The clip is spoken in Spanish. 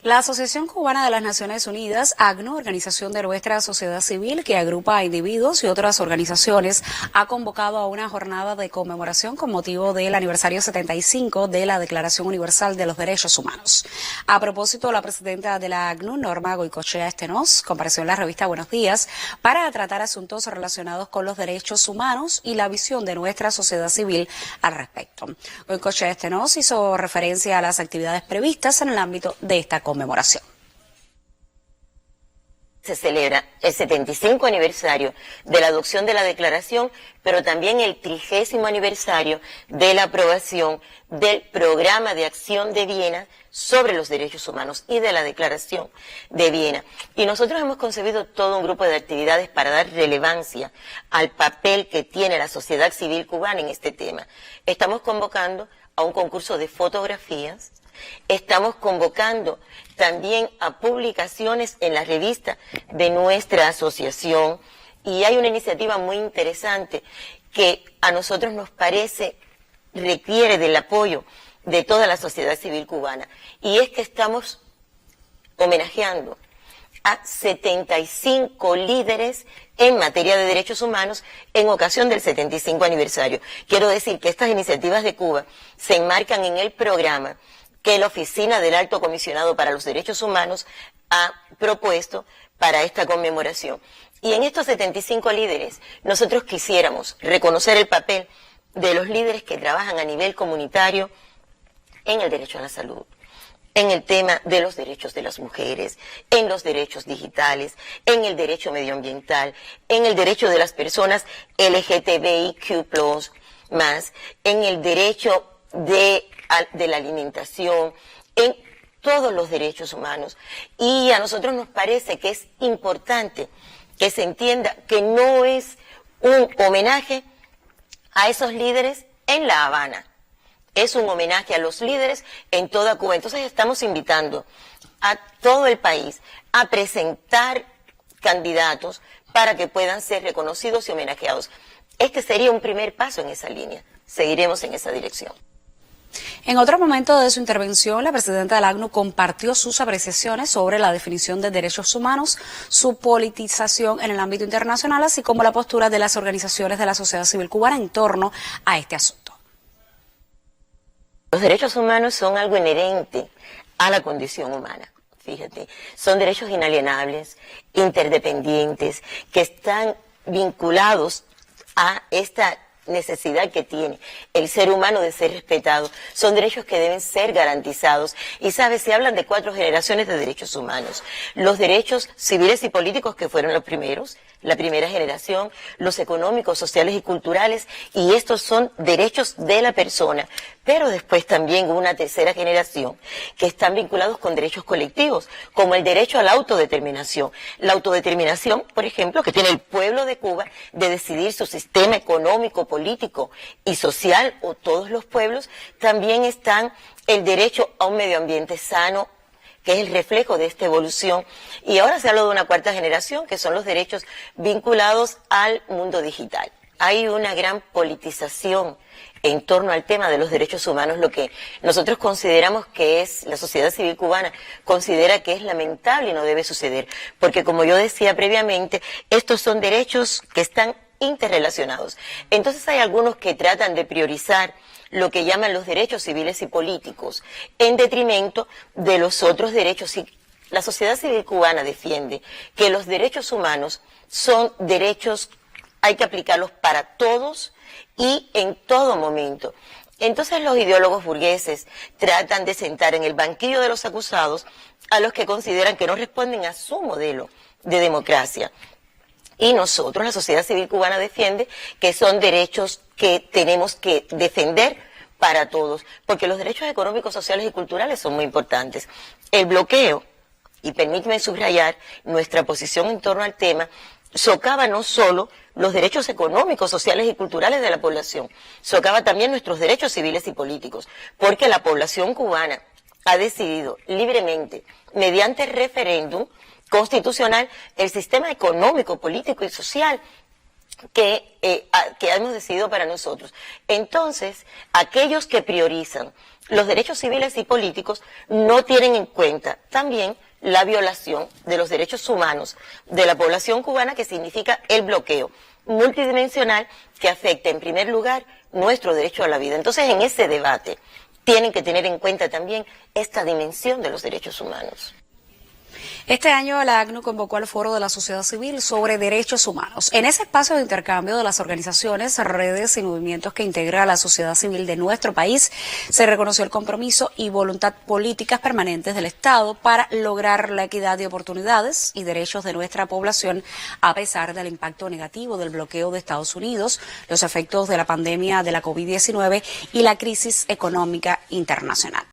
La Asociación Cubana de las Naciones Unidas, ACNUR, organización de nuestra sociedad civil que agrupa a individuos y otras organizaciones, ha convocado a una jornada de conmemoración con motivo del aniversario 75 de la Declaración Universal de los Derechos Humanos. A propósito, la presidenta de la ACNUR, Norma Goicoechea Stenós, compareció en la revista Buenos Días para tratar asuntos relacionados con los derechos humanos y la visión de nuestra sociedad civil al respecto. Goicoechea Stenós hizo referencia a las actividades previstas en el ámbito de esta conmemoración. Se celebra el 75 aniversario de la adopción de la declaración, pero también el 30º aniversario de la aprobación del Programa de Acción de Viena sobre los derechos humanos y de la Declaración de Viena. Y nosotros hemos concebido todo un grupo de actividades para dar relevancia al papel que tiene la sociedad civil cubana en este tema. Estamos convocando a un concurso de fotografías. Estamos convocando también a publicaciones en la revista de nuestra asociación y hay una iniciativa muy interesante que a nosotros nos parece requiere del apoyo de toda la sociedad civil cubana, y es que estamos homenajeando a 75 líderes en materia de derechos humanos en ocasión del 75 aniversario. Quiero decir que estas iniciativas de Cuba se enmarcan en el programa que la Oficina del Alto Comisionado para los Derechos Humanos ha propuesto para esta conmemoración. Y en estos 75 líderes, nosotros quisiéramos reconocer el papel de los líderes que trabajan a nivel comunitario en el derecho a la salud, en el tema de los derechos de las mujeres, en los derechos digitales, en el derecho medioambiental, en el derecho de las personas LGTBIQ+, en el derecho de la alimentación, en todos los derechos humanos. Y a nosotros nos parece que es importante que se entienda que no es un homenaje a esos líderes en La Habana, es un homenaje a los líderes en toda Cuba. Entonces estamos invitando a todo el país a presentar candidatos para que puedan ser reconocidos y homenajeados. Este sería un primer paso en esa línea. Seguiremos en esa dirección. En otro momento de su intervención, la presidenta del ACNUR compartió sus apreciaciones sobre la definición de derechos humanos, su politización en el ámbito internacional, así como la postura de las organizaciones de la sociedad civil cubana en torno a este asunto. Los derechos humanos son algo inherente a la condición humana. Fíjate, son derechos inalienables, interdependientes, que están vinculados a esta necesidad que tiene el ser humano de ser respetado. Son derechos que deben ser garantizados. Y sabes, se hablan de 4 generaciones de derechos humanos. Los derechos civiles y políticos, que fueron los primeros, la primera generación, los económicos, sociales y culturales, y estos son derechos de la persona. Pero después también hubo una tercera generación que están vinculados con derechos colectivos, como el derecho a la autodeterminación. La autodeterminación, por ejemplo, que tiene el pueblo de Cuba de decidir su sistema económico, político y social, o todos los pueblos. También están el derecho a un medio ambiente sano, que es el reflejo de esta evolución. Y ahora se habla de una 4ª generación, que son los derechos vinculados al mundo digital. Hay una gran politización en torno al tema de los derechos humanos, lo que nosotros consideramos que es, la sociedad civil cubana considera que es lamentable y no debe suceder, porque como yo decía previamente, estos son derechos que están interrelacionados. Entonces hay algunos que tratan de priorizar lo que llaman los derechos civiles y políticos en detrimento de los otros derechos. Y la sociedad civil cubana defiende que los derechos humanos son derechos, hay que aplicarlos para todos y en todo momento. Entonces los ideólogos burgueses tratan de sentar en el banquillo de los acusados a los que consideran que no responden a su modelo de democracia. Y nosotros, la sociedad civil cubana, defiende que son derechos que tenemos que defender para todos, porque los derechos económicos, sociales y culturales son muy importantes. El bloqueo, y permíteme subrayar nuestra posición en torno al tema, socava no solo los derechos económicos, sociales y culturales de la población, socava también nuestros derechos civiles y políticos, porque la población cubana ha decidido libremente, mediante referéndum constitucional, el sistema económico, político y social que hemos decidido para nosotros. Entonces, aquellos que priorizan los derechos civiles y políticos no tienen en cuenta también la violación de los derechos humanos de la población cubana, que significa el bloqueo multidimensional que afecta en primer lugar nuestro derecho a la vida. Entonces, en ese debate tienen que tener en cuenta también esta dimensión de los derechos humanos. Este año la ACNUR convocó al Foro de la Sociedad Civil sobre Derechos Humanos. En ese espacio de intercambio de las organizaciones, redes y movimientos que integra la sociedad civil de nuestro país, se reconoció el compromiso y voluntad políticas permanentes del Estado para lograr la equidad de oportunidades y derechos de nuestra población, a pesar del impacto negativo del bloqueo de Estados Unidos, los efectos de la pandemia de la COVID-19 y la crisis económica internacional.